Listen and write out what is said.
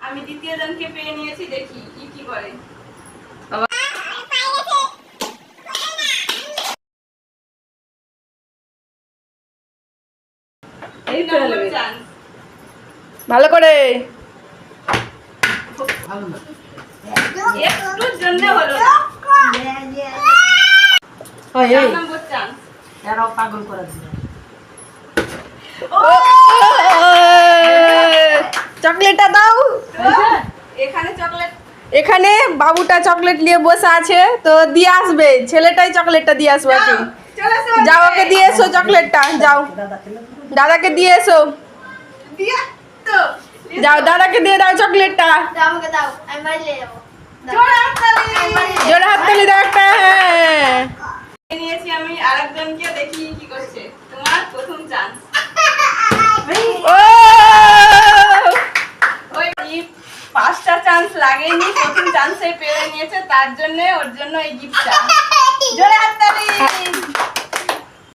আমি দ্বিতীয় জনকে পেয়ে নিয়েছি, দেখি কি কি করে। এই তো চান্স ভালো করে একটুর জন্য হলো না। ওই এই নম্বর চান্স। এরাও পাগল করে দিল। চকলেটটা দাও। এখানে চকলেট, এখানে বাবুটা চকলেট নিয়ে বসে আছে, তো দিয়ে আসবে, ছেলেটাই চকলেটটা দিয়ে আসবে ওকে। চলে এসো। যাও ওকে দিয়ে এসো চকলেটটা, যাও দাদা খেলে দাদাকে দিয়ে এসো, দিয়া তো যাও দাদাকে দিয়ে দাও চকলেটটা। আমাকে দাও, আমি বাড়ি নিয়ে যাবো। জোরে হাততালি। জোরে হাততালি দাও একটা। হ্যাঁ পেয়ে নিয়েছি আমি আরেকজনকে, দেখি কি করছে। তোমার প্রথম চান্স। ও ওই পাঁচটা চান্স লাগেনি, প্রথম চান্সে পেয়ে নিয়েছে, তার জন্য ওর জন্য এই গিফটটা।